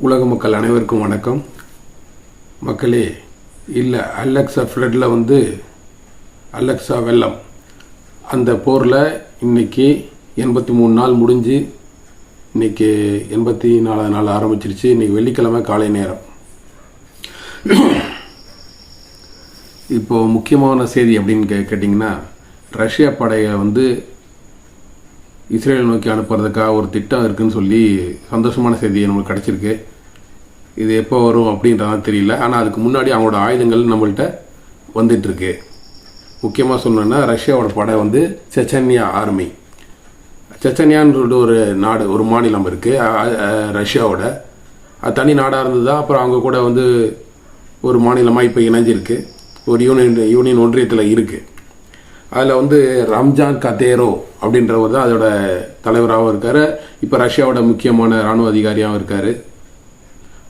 உலக மக்கள் அனைவருக்கும் வணக்கம். மக்களே, இல்லை அலெக்சா ஃப்ளட்டில் அலெக்சா வெள்ளம் அந்த போரில் இன்றைக்கி 83 நாள் முடிஞ்சு இன்றைக்கி 84 நாள் ஆரம்பிச்சிருச்சு. இன்றைக்கி வெள்ளிக்கிழமை காலை நேரம். இப்போது முக்கியமான செய்தி அப்படின்னு கேட்டிங்கன்னா, ரஷ்யா படையை இஸ்ரேலை நோக்கி அனுப்புறதுக்காக ஒரு திட்டம் இருக்குதுன்னு சொல்லி சந்தோஷமான செய்தி நம்மளுக்கு கிடச்சிருக்கு. இது எப்போ வரும் அப்படின்றதான் தெரியல. ஆனால் அதுக்கு முன்னாடி அவங்களோட ஆயுதங்கள் நம்மள்கிட்ட வந்துட்டுருக்கு. முக்கியமாக சொன்னோன்னா, ரஷ்யாவோட படை செச்சன்யா ஆர்மி. செச்சன்யான்னு சொல்லிட்டு ஒரு நாடு, ஒரு மாநிலம் இருக்குது ரஷ்யாவோட. அது தனி நாடாக இருந்தது தான். அப்புறம் அவங்க கூட ஒரு மாநிலமாக இப்போ இணைஞ்சிருக்கு. ஒரு யூனியன் ஒன்றியத்தில் இருக்குது. அதில் ரம்ஜான் கதேரோ அப்படின்றவர் தான் அதோட தலைவராகவும் இருக்கார். இப்போ ரஷ்யாவோட முக்கியமான இராணுவ அதிகாரியாகவும் இருக்கார்.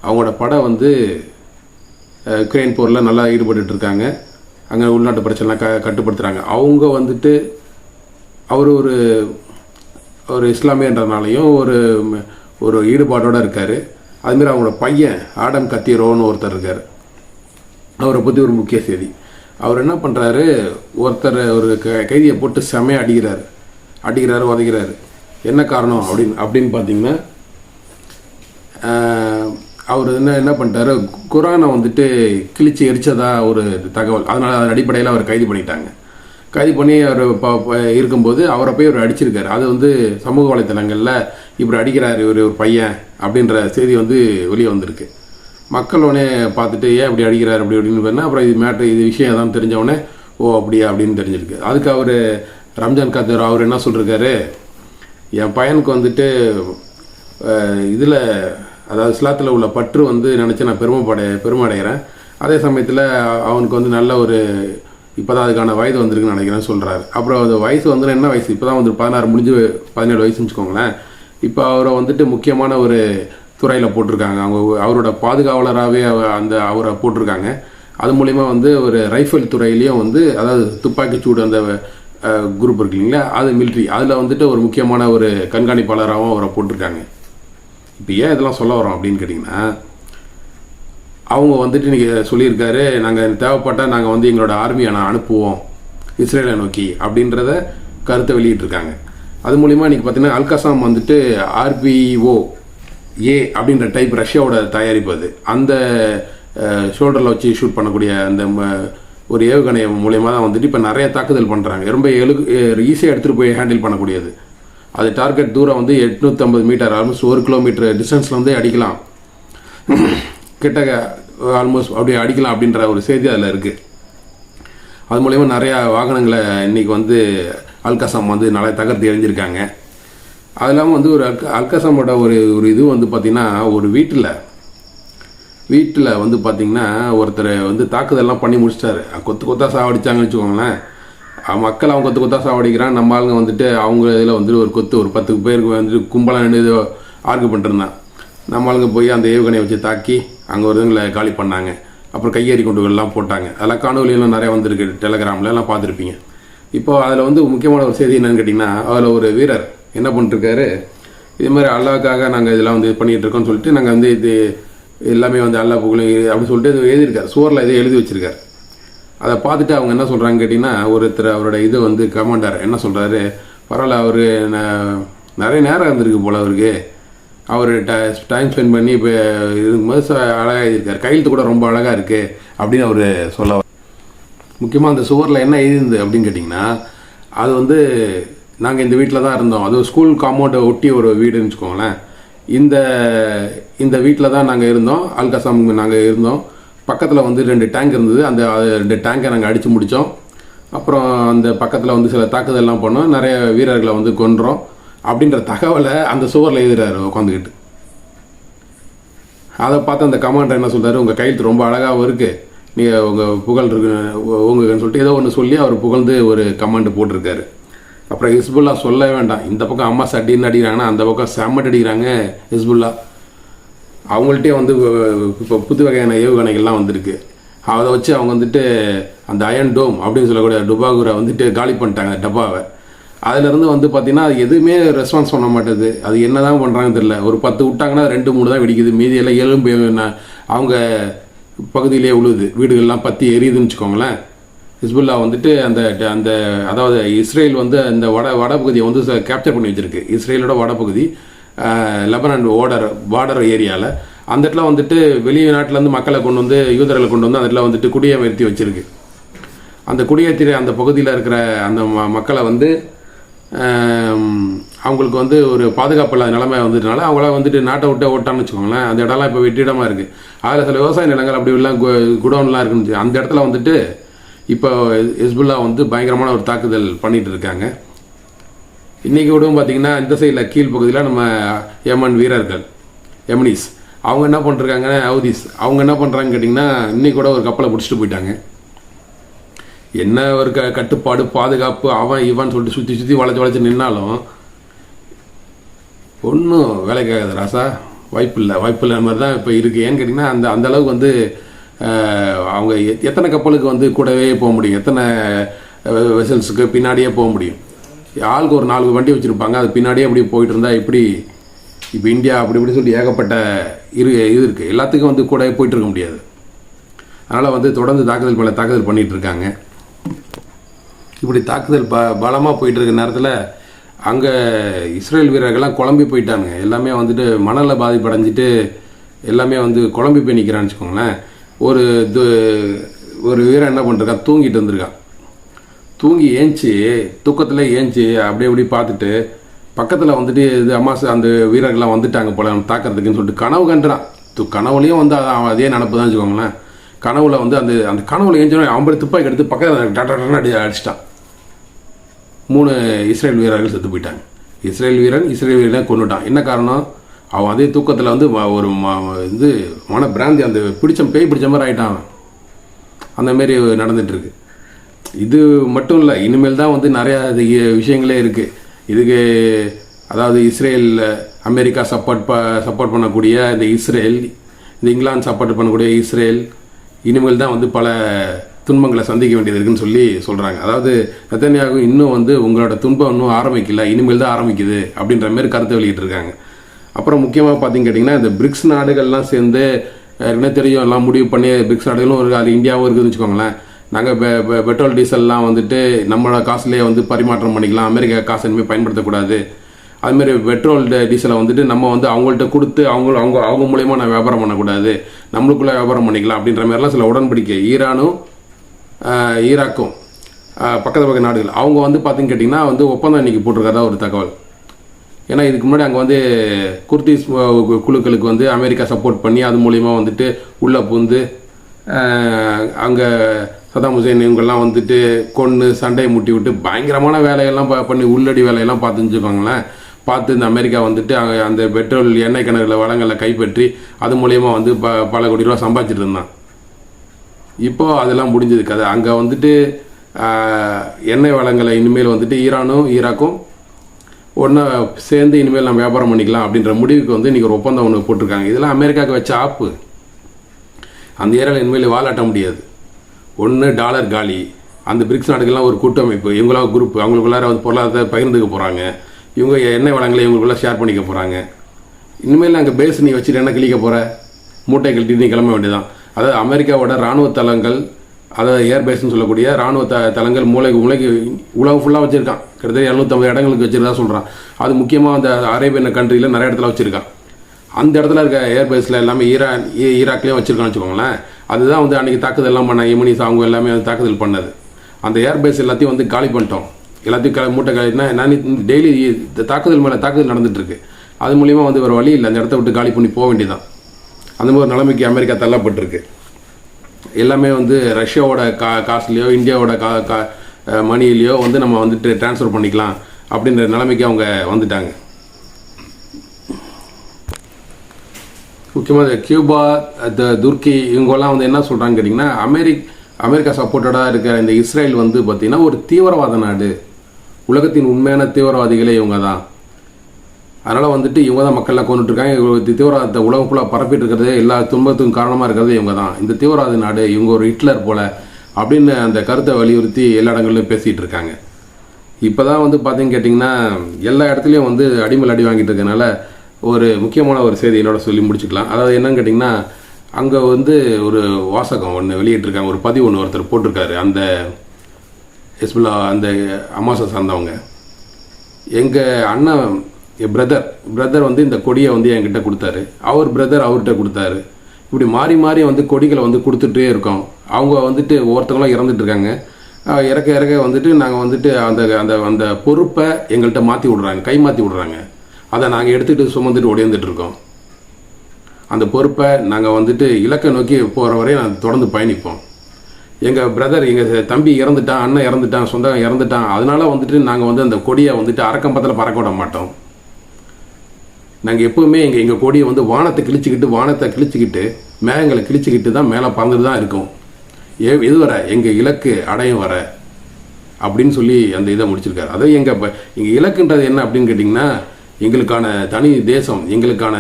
அவங்களோட படை உக்ரைன் போரில் நல்லா ஈடுபட்டு இருக்காங்க. அங்கே உள்நாட்டு பிரச்சனைலாம் கட்டுப்படுத்துகிறாங்க. அவங்க அவர் ஒரு இஸ்லாமியன்றனாலையும் ஒரு ஈடுபாட்டோடு இருக்கார். அதுமாரி அவங்களோட பையன் ஆடம் கத்தீரோன்னு ஒருத்தர் இருக்கார். அவரை பற்றி ஒரு முக்கிய செய்தி. அவர் என்ன பண்ணுறாரு, ஒரு கைதியை போட்டு செமையாக அடிக்கிறாரு, உதைக்கிறாரு. என்ன காரணம் அப்படின்னு பார்த்தீங்கன்னா, அவர் என்ன பண்ணிட்டாரு, குரானை கிழிச்சு எரிச்சதா ஒரு தகவல். அதனால் அதன் அடிப்படையில் அவர் கைது பண்ணிட்டாங்க. கைது பண்ணி அவர் இருக்கும்போது அவரை போய் அவர் அடிச்சிருக்காரு. அது சமூக வலைத்தளங்களில் இப்படி அடிக்கிறாரு ஒரு பையன் அப்படின்ற செய்தி வெளியே வந்திருக்கு. மக்கள் உடனே பார்த்துட்டு ஏன் இப்படி அடிக்கிறார் அப்படின்னு பண்ணால், அப்புறம் இது விஷயம் தான் தெரிஞ்சவொடனே ஓ அப்படியா அப்படின்னு தெரிஞ்சிருக்கு. அதுக்கு அவர் ரம்ஜான் கத்தர் அவர் என்ன சொல்லியிருக்காரு, என் பையனுக்கு இதில் அதாவது இஸ்லாத்தில் உள்ள பற்று நினச்சி நான் பெருமை அடைகிறேன். அதே சமயத்தில் அவனுக்கு நல்ல இப்போ தான் அதுக்கான வயது வந்திருக்குன்னு நினைக்கிறேன்னு சொல்கிறாரு. அப்புறம் அது வயசு என்ன வயசு, இப்போ தான் 16 முடிஞ்சு 17 வயசுன்னு வச்சுக்கோங்களேன். இப்போ அவரை முக்கியமான ஒரு துறையில் போட்டிருக்காங்க. அவரோட பாதுகாவலராகவே அவரை போட்டிருக்காங்க. அது மூலிமா ஒரு ரைஃபிள் துறையிலையும் அதாவது துப்பாக்கிச்சூடு அந்த குரூப் இருக்கு இல்லைங்களா, அது மிலிட்ரி, அதில் ஒரு முக்கியமான ஒரு கண்காணிப்பாளராகவும் அவரை போட்டிருக்காங்க. இப்போ ஏன் இதெல்லாம் சொல்ல வரோம் அப்படின்னு கேட்டிங்கன்னா, அவங்க இன்றைக்கி சொல்லியிருக்காரு, நாங்கள் தேவைப்பட்டால் நாங்கள் எங்களோட ஆர்மியை அனுப்புவோம் இஸ்ரேலை நோக்கி அப்படின்றத கருத்தை வெளியிட்டிருக்காங்க. அது மூலிமா இன்றைக்கி பார்த்தீங்கன்னா அல்கசாம் RPO ஏ அப்படின்ற டைப் ரஷ்யாவோட தயாரிப்பு. அது அந்த ஷோல்டரில் வச்சு ஷூட் பண்ணக்கூடிய அந்த ஒரு ஏவுகணை மூலியமாக தான் இப்போ நிறைய தாக்குதல் பண்ணுறாங்க. ரொம்ப ஈஸியாக எடுத்துகிட்டு போய் ஹேண்டில் பண்ணக்கூடியது. அது டார்கெட் தூரம் 850 மீட்டர், ஆல்மோஸ்ட் 1 கிலோமீட்டர் டிஸ்டன்ஸில் அடிக்கலாம், கிட்ட ஆல்மோஸ்ட் அப்படி அடிக்கலாம் அப்படின்ற ஒரு செய்தி அதில் இருக்குது. அது மூலயமா நிறையா வாகனங்களை இன்றைக்கி அல்கசாம் நிறைய தகர்த்து எறிஞ்சிருக்காங்க. அது இல்லாமல் ஒரு அல்கசாமோட ஒரு இது பார்த்திங்கன்னா, ஒரு வீட்டில் பார்த்திங்கன்னா ஒருத்தர் தாக்குதல்லாம் பண்ணி முடிச்சிட்டாரு. கொத்தா சாவடிச்சாங்கன்னு வச்சுக்கோங்களேன். மக்கள் அவங்க கொத்தா சாவடிக்கிறான். நம்ம ஆளுங்க அவங்க இதில் ஒரு 10 பேருக்கு கும்பலாக நின்று ஆர்கு பண்ணிருந்தான். நம்ம ஆளுங்க போய் அந்த ஏவுகணையை வச்சு தாக்கி அங்கே ஒருவங்களை காலி பண்ணாங்க. அப்புறம் கையேறி கொண்டுகள்லாம் போட்டாங்க. அதெல்லாம் காணொலியெல்லாம் நிறையா வந்திருக்கு, டெலகிராமில் எல்லாம் பார்த்துருப்பீங்க. இப்போ அதில் முக்கியமான ஒரு செய்தி என்னன்னு கேட்டிங்கன்னா, அதில் ஒரு வீரர் என்ன பண்ணிட்டுருக்காரு, இது மாதிரி அல்லாவுக்காக நாங்கள் இதெல்லாம் பண்ணிகிட்டு இருக்கோம்னு சொல்லிட்டு நாங்கள் இது எல்லாமே அல்லா புகழ் அப்படின்னு சொல்லிட்டு இது எழுதியிருக்காரு. சுவரில் இதை எழுதி வச்சிருக்காரு. அதை பார்த்துட்டு அவங்க என்ன சொல்கிறாங்க கேட்டிங்கன்னா, ஒருத்தர் அவரோட இது கமாண்டர் என்ன சொல்கிறாரு, பரவாயில்ல, அவர் நிறைய நேரம் இருந்திருக்கு போல், அவருக்கு அவர் டைம் ஸ்பெண்ட் பண்ணி இப்போ இருக்கும்போது அழகாக எழுதியிருக்காரு, கையெழுத்து கூட ரொம்ப அழகாக இருக்குது அப்படின்னு அவர் சொல்ல. முக்கியமாக அந்த சுவரில் என்ன எழுதிருந்து அப்படின்னு கேட்டிங்கன்னா, அது நாங்கள் இந்த வீட்டில் தான் இருந்தோம். அது ஸ்கூல் காம்பவுண்டை ஒட்டி ஒரு வீடுன்னு வச்சுக்கோங்களேன். இந்த வீட்டில் தான் நாங்கள் இருந்தோம், அல்கசாம் நாங்கள் இருந்தோம். பக்கத்தில் 2 டேங்க் இருந்தது. அந்த 2 டேங்கை நாங்கள் அடித்து முடித்தோம். அப்புறம் அந்த பக்கத்தில் சில தாக்குதல்லாம் பண்ணோம், நிறைய வீரர்களை கொன்றோம் அப்படின்ற தகவலை அந்த சுவரில் எழுதுறாரு உட்காந்துக்கிட்டு. அதை பார்த்து அந்த கமாண்டர் என்ன சொல்கிறாரு, உங்கள் கையெழுத்து ரொம்ப அழகாகவும் இருக்குது, நீங்கள் உங்கள் புகழ் இருக்கு உங்களுக்குன்னு சொல்லிட்டு ஏதோ ஒன்று சொல்லி அவர் புகழ்ந்து ஒரு கமாண்டு போட்டிருக்காரு. அப்புறம் ஹிஸ்புல்லா சொல்ல வேண்டாம். இந்த பக்கம் அம்மாஸ் அடின்னு அடிக்கிறாங்கன்னா, அந்த பக்கம் செம்மட் அடிக்கிறாங்க ஹிஸ்புல்லா. அவங்கள்ட்டே இப்போ புது வகையான ஏவுகணைகள்லாம் வந்திருக்கு. அதை வச்சு அவங்க அந்த அயன் டோம் அப்படின்னு சொல்லக்கூடிய டுபாகூரை காலி பண்ணிட்டாங்க டப்பாவை. அதுலேருந்து வந்து பார்த்தீங்கன்னா அது எதுவுமே ரெஸ்பான்ஸ் பண்ண மாட்டேது. அது என்ன தான் பண்ணுறாங்கன்னு தெரியல. ஒரு 10 விட்டாங்கன்னா 2 3 தான் வெடிக்குது. மீதியெல்லாம் எலும்பு அவங்க பகுதியிலே உழுது, வீடுகள்லாம் பற்றி எரியுதுன்னு வச்சுக்கோங்களேன். ஹிஸ்புல்லா வந்துட்டு அந்த அந்த அதாவது இஸ்ரேல் வந்து அந்த வடபகுதியை வந்து கேப்சர் பண்ணி வச்சுருக்கு. இஸ்ரேலோட வடபகுதி லெபனான் பார்டர் ஏரியாவில் அந்த இடத்துல வந்துட்டு வெளிநாட்டிலேருந்து மக்களை கொண்டு வந்து, யூதர்களை கொண்டு வந்து அந்த இடத்துல வந்துட்டு குடியமர்த்தி வச்சுருக்கு. அந்த குடியேற்றி அந்த பகுதியில் இருக்கிற அந்த மக்களை வந்து அவங்களுக்கு வந்து ஒரு பாதுகாப்பு இல்லாத நிலைமை வந்ததுனால அவங்கள வந்துட்டு நாட்டை விட்டு ஓட்டான்னு வச்சுக்கோங்களேன். அந்த இடம்லாம் இப்போ வெற்றிடமாக இருக்குது. அதில் சில விவசாய நிலங்கள் அப்படி எல்லாம் குடோன்லாம் இருக்குன்னு அந்த இடத்துல வந்துட்டு இப்போ ஹிஸ்புல்லா வந்து பயங்கரமான ஒரு தாக்குதல் பண்ணிட்டு இருக்காங்க. இன்றைக்கி விடவும் பார்த்தீங்கன்னா இந்த சைடில் கீழ்ப்பகுதியில் நம்ம யமன் வீரர்கள், யமனீஸ், அவங்க என்ன பண்ணிருக்காங்க, ஹவுதீஸ், அவங்க என்ன பண்ணுறாங்கன்னு கேட்டிங்கன்னா இன்றைக்கி கூட ஒரு கப்பலை பிடிச்சிட்டு போயிட்டாங்க. என்ன ஒரு கட்டுப்பாடு, பாதுகாப்பு, அவன் இவன் சொல்லிட்டு சுற்றி சுற்றி வளைச்சி நின்னாலும் ஒன்றும் வேலைக்காகாது ராசா. வாய்ப்பில்லை மாதிரி தான் இப்போ இருக்குது. ஏன்னு கேட்டிங்கன்னா அந்த அளவுக்கு வந்து அவங்க எத்தனை கப்பலுக்கு வந்து கூடவே போக முடியும், எத்தனை வெசல்ஸுக்கு பின்னாடியே போக முடியும். ஆளுக்கு ஒரு 4 வண்டி வச்சுருப்பாங்க, அது பின்னாடியே அப்படி போயிட்டு இருந்தால் எப்படி? இப்போ இந்தியா அப்படி இப்படி சொல்லி ஏகப்பட்ட இது இருக்குது. எல்லாத்துக்கும் வந்து கூட போயிட்டு இருக்க முடியாது. அதனால் வந்து தொடர்ந்து தாக்குதல் பண்ணிகிட்டு இருக்காங்க. இப்படி தாக்குதல் பலமாக போயிட்டு இருக்க நேரத்தில் அங்கே இஸ்ரேல் வீரர்கள்லாம் குழம்பி போயிட்டாங்க. எல்லாமே வந்துட்டு மணலில் பாதிப்படைஞ்சிட்டு எல்லாமே வந்து குழம்பி போய் நிற்கிறான்னு வச்சுக்கோங்களேன். ஒரு வீரன் என்ன பண்ணிருக்கான், தூங்கிட்டு வந்திருக்கான். தூங்கி தூக்கத்தில் ஏஞ்சி அப்படி பார்த்துட்டு பக்கத்தில் வந்துட்டு இது அம்மாசு அந்த வீரர்கள்லாம் வந்துட்டாங்க போல தாக்கிறதுக்குன்னு சொல்லிட்டு கனவு கண்டுறான். கனவுலையும் வந்து அதே நினப்பு தான் வச்சுக்கோங்களேன். கனவுல வந்து அந்த கனவுல ஏஞ்சோன்னா 50 துப்பாக்கி எடுத்து பக்கத்தில் டட்டா அடிச்சிட்டான். 3 இஸ்ரேல் வீரர்கள் செத்து போயிட்டாங்க. இஸ்ரேல் வீரனை கொண்டுட்டான். என்ன காரணம்? அவன் அதே தூக்கத்தில் வந்து ஒரு இது மன பிராந்தி, அந்த பேய் பிடிச்ச மாதிரி ஆகிட்டான். அந்தமாரி நடந்துகிட்ருக்கு. இது மட்டும் இல்லை, இனிமேல் தான் வந்து நிறையா விஷயங்களே இருக்குது இதுக்கு. அதாவது இஸ்ரேல், அமெரிக்கா சப்போர்ட் பண்ணக்கூடிய இந்த இஸ்ரேல், இந்த இங்கிலாந்து சப்போர்ட் பண்ணக்கூடிய இஸ்ரேல் இனிமேல் தான் வந்து பல துன்பங்களை சந்திக்க வேண்டியது இருக்குன்னு சொல்கிறாங்க. அதாவது நெத்தன்யாகு இன்னும் வந்து உங்களோட துன்பம் இன்னும் ஆரம்பிக்கல, இனிமேல் தான் ஆரம்பிக்குது அப்படின்ற மாதிரி கருத்தை வெளியிட்டிருக்காங்க. அப்புறம் முக்கியமாக பார்த்தீங்க கேட்டிங்கன்னா இந்த பிரிக்ஸ் நாடுகள்லாம் சேர்ந்து என்ன தெரியும் எல்லாம் முடிவு பண்ணி, பிரிக்ஸ் நாடுகளும் இருக்குது, அது இந்தியாவும் இருக்குதுன்னு வச்சுக்கோங்களேன். நாங்கள் பெட்ரோல் டீசல்லாம் வந்துட்டு நம்மளோட காசுலேயே வந்து பரிமாற்றம் பண்ணிக்கலாம், அமெரிக்கா காசு இனிமேல் பயன்படுத்தக்கூடாது. அதுமாரி பெட்ரோல் டீசலை வந்துட்டு நம்ம வந்து அவங்கள்ட்ட கொடுத்து அவங்க மூலயமா நான் வியாபாரம் பண்ணக்கூடாது, நம்மளுக்குள்ளே வியாபாரம் பண்ணிக்கலாம் அப்படின்ற மாதிரிலாம் சில உடன்படிக்கை ஈராக்கும் பக்கத்து நாடுகள் அவங்க வந்து பார்த்தீங்கன்னு கேட்டிங்கன்னா வந்து ஒப்பந்தம் இன்றைக்கி போட்டிருக்கதா ஒரு தகவல். ஏன்னா இதுக்கு முன்னாடி அங்கே வந்து குர்திஸ் குழுக்களுக்கு வந்து அமெரிக்கா சப்போர்ட் பண்ணி அது மூலிமா வந்துட்டு உள்ளே பூந்து அங்கே சதாம் ஹுசேன் இவங்கெல்லாம் வந்துட்டு கொன்று சண்டையை முட்டி விட்டு பயங்கரமான வேலையெல்லாம் பண்ணி உள்ளடி வேலையெல்லாம் பார்த்துச்சுக்கோங்களேன். பார்த்து இந்த அமெரிக்கா வந்துட்டு அந்த பெட்ரோல் எண்ணெய் கிணறுல வளங்களை கைப்பற்றி அது மூலயமா வந்து பல கோடி ரூபா சம்பாதிச்சிட்டு இருந்தான். இப்போது அதெல்லாம் முடிஞ்சது கதை. அங்கே வந்துட்டு எண்ணெய் வளங்களை இனிமேல் வந்துட்டு ஈரானும் ஈராக்கும் ஒன்றா சேர்ந்து இனிமேல் நம்ம வியாபாரம் பண்ணிக்கலாம் அப்படின்ற முடிவுக்கு வந்து இன்றைக்கி ஒரு ஒப்பந்தம் ஒன்று போட்டிருக்காங்க. இதெல்லாம் அமெரிக்காவுக்கு வச்ச ஆப்பு. அந்த ஏரியாவில் இனிமேல் வாலாட்ட முடியாது. ஒன்று டாலர் காலி, அந்த பிரிக்ஸ் நாடுகள்லாம் ஒரு கூட்டமைப்பு, இவங்களா குரூப், அவங்களுக்குள்ளார வந்து பொருளாதாரத்தை பகிர்ந்துக்க போகிறாங்க. இவங்க எண்ணெய் வளங்களை இவங்களுக்குள்ள ஷேர் பண்ணிக்க போகிறாங்க. இனிமேல் அங்கே பேஸ் நீ வச்சுட்டு என்ன கிளிக்க போகிற, மூட்டை கழட்டி நீ கிளம்ப வேண்டியதான். அதாவது அமெரிக்காவோட இராணுவ தளங்கள், அதாவது ஏர்பேஸ்ன்னு சொல்லக்கூடிய இராணுவ தளங்கள் மூளைக்கு உலகம் ஃபுல்லாக வச்சுருக்கான். கிட்டத்தட்ட 750 இடங்களுக்கு வச்சுருக்கா சொல்கிறான். அது முக்கியமாக அந்த அரேபியன் கண்ட்ரியில் நிறைய இடத்துல வச்சுருக்கான். அந்த இடத்துல இருக்க ஏர்பேஸில் எல்லாமே ஈராக்லேயும் வச்சுருக்கான்னு வச்சுக்கோங்களேன். அதுதான் வந்து அன்றைக்கி தாக்குதல்லாம் பண்ண யமனிஸ் அவங்க எல்லாமே வந்து தாக்குதல் பண்ணது. அந்த ஏர்பேஸ் எல்லாத்தையும் வந்து காலி பண்ணிட்டோம். எல்லாத்தையும் மூட்டை காலினா நான் டெய்லி தாக்குதல் மேலே தாக்குதல் நடந்துகிட்ருக்கு. அது மூலிமா வந்து ஒரு வழி இல்லை, அந்த இடத்த விட்டு காலி பண்ணி போக வேண்டியதான். அந்த மாதிரி நிலைமைக்கு அமெரிக்கா தள்ளப்பட்டிருக்கு. எல்லாமே வந்து ரஷ்யாவோட காசுலையோ இந்தியாவோட மணியிலையோ வந்து நம்ம வந்துட்டு டிரான்ஸ்ஃபர் பண்ணிக்கலாம் அப்படின்ற நிலைமைக்கு அவங்க வந்துட்டாங்க. முக்கியமாக கியூபா, துர்க்கி இவங்கெல்லாம் வந்து என்ன சொல்கிறாங்க கேட்டிங்கன்னா அமெரிக்கா சப்போர்ட்டடாக இருக்கிற இந்த இஸ்ரேல் வந்து பார்த்திங்கன்னா ஒரு தீவிரவாத நாடு, உலகத்தின் உண்மையான தீவிரவாதிகளே இவங்க தான். அதனால் வந்துட்டு இவங்க தான் மக்கள்லாம் கொண்டுட்ருக்காங்க. தீவிரவாதத்தை உலகம் ஃபுல்லாக பரப்பிட்டு இருக்கிறது, எல்லா துன்பத்துக்கும் காரணமாக இருக்கிறது இவங்க தான். இந்த தீவிரவாத நாடு, இவங்க ஒரு ஹிட்லர் போல் அப்படின்னு அந்த கருத்தை வலியுறுத்தி எல்லா இடங்கள்லையும் பேசிகிட்டு இருக்காங்க. இப்போ தான் வந்து பார்த்தீங்கன்னு கேட்டிங்கன்னா எல்லா இடத்துலையும் வந்து அடிமல் அடி வாங்கிட்டு இருக்கனால ஒரு முக்கியமான ஒரு செய்தி என்னோட சொல்லி முடிச்சுக்கலாம். அதாவது என்னன்னு கேட்டிங்கன்னா, அங்கே வந்து ஒரு வாசகம் ஒன்று வெளியிட்டிருக்காங்க, ஒரு பதிவு ஒன்று ஒருத்தர் போட்டிருக்காரு. அந்த ஹிஸ்புல்லா அந்த அமாசை சார்ந்தவங்க, எங்கள் அண்ணன் என் பிரதர் வந்து இந்த கொடியை வந்து என்கிட்ட கொடுத்தாரு, அவர் பிரதர் அவர்கிட்ட கொடுத்தாரு. இப்படி மாறி மாறி வந்து கொடிகளை வந்து கொடுத்துட்டே இருக்கோம். அவங்க வந்துட்டு ஒவ்வொருத்தவங்களும் இறந்துட்டு இருக்காங்க. இறக்க வந்துட்டு நாங்கள் வந்துட்டு அந்த அந்த அந்த பொறுப்பை எங்கள்கிட்ட மாற்றி விட்றாங்க, கை மாற்றி விட்றாங்க. அதை நாங்கள் எடுத்துகிட்டு சுமந்துட்டு ஒடியாந்துட்டு இருக்கோம். அந்த பொறுப்பை நாங்கள் வந்துட்டு இலக்கை நோக்கி போகிற வரையும் நாங்கள் தொடர்ந்து பயணிப்போம். எங்கள் பிரதர், எங்கள் தம்பி இறந்துட்டான், அண்ணன் இறந்துட்டான், சொந்தம் இறந்துட்டான், அதனால வந்துட்டு நாங்கள் வந்து அந்த கொடியை வந்துட்டு அறக்கம்பத்தில் பறக்க விட மாட்டோம். நாங்கள் எப்போவுமே எங்கள் கொடியை வந்து வானத்தை கிழிச்சிக்கிட்டு மேகங்களை கிழிச்சிக்கிட்டு தான் மேலே பறந்துட்டு தான் இருக்கும். எது வர எங்கள் இலக்கு அடையும் வர அப்படின்னு சொல்லி அந்த இதை முடிச்சிருக்காரு. அதாவது எங்கள் இலக்குன்றது என்ன அப்படின்னு கேட்டிங்கன்னா, எங்களுக்கான தனி தேசம், எங்களுக்கான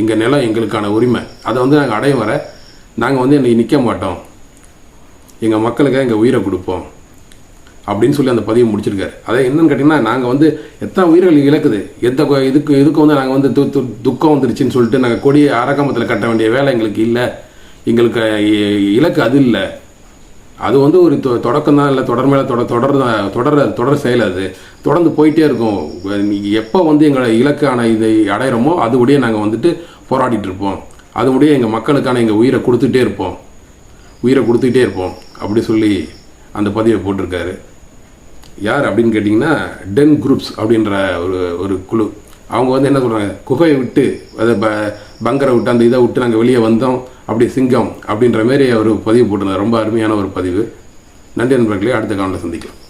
எங்கள் நிலம், எங்களுக்கான உரிமை, அதை வந்து நாங்கள் அடையும் வர நாங்கள் வந்து என்னை நிற்க மாட்டோம், எங்கள் மக்களுக்காக எங்கள் உயிரை கொடுப்போம் அப்படின்னு சொல்லி அந்த பதிவு முடிச்சிருக்காரு. அதை என்னன்னு கேட்டிங்கன்னா, நாங்கள் வந்து எத்தனை உயிர்கள் இழக்குது, இதுக்கு வந்து நாங்கள் வந்து துக்கம் வந்துருச்சுன்னு சொல்லிட்டு நாங்கள் கொடியை அரக்கம்பத்தில் கட்ட வேண்டிய வேலை எங்களுக்கு இல்லை. எங்களுக்கு இலக்கு அது இல்லை. அது வந்து ஒரு தொடக்கம் தான், இல்லை தொடர் மேலே தொடர் செயல். அது தொடர்ந்து போயிட்டே இருக்கும். எப்போ வந்து எங்களை இலக்கான இதை அடையிறோமோ அது உடைய நாங்கள் வந்துட்டு போராடிட்டு இருப்போம். அது உடைய எங்கள் மக்களுக்கான எங்கள் உயிரை கொடுத்துட்டே இருப்போம் அப்படி சொல்லி அந்த பதிவை போட்டிருக்காரு. யார் அப்படின்னு கேட்டிங்கன்னா, டென் குரூப்ஸ் அப்படின்ற ஒரு குழு. அவங்க வந்து என்ன சொல்கிறாங்க, குகையை விட்டு அதை பங்கரை விட்டு அந்த இதை விட்டு நாங்கள் வெளியே வந்தோம், அப்படி சிங்கம் அப்படின்ற மாரி ஒரு பதிவு போட்டிருந்தார். ரொம்ப அருமையான ஒரு பதிவு. நன்றி நண்பர்களே, அடுத்த காணொளியில் சந்திக்கலாம்.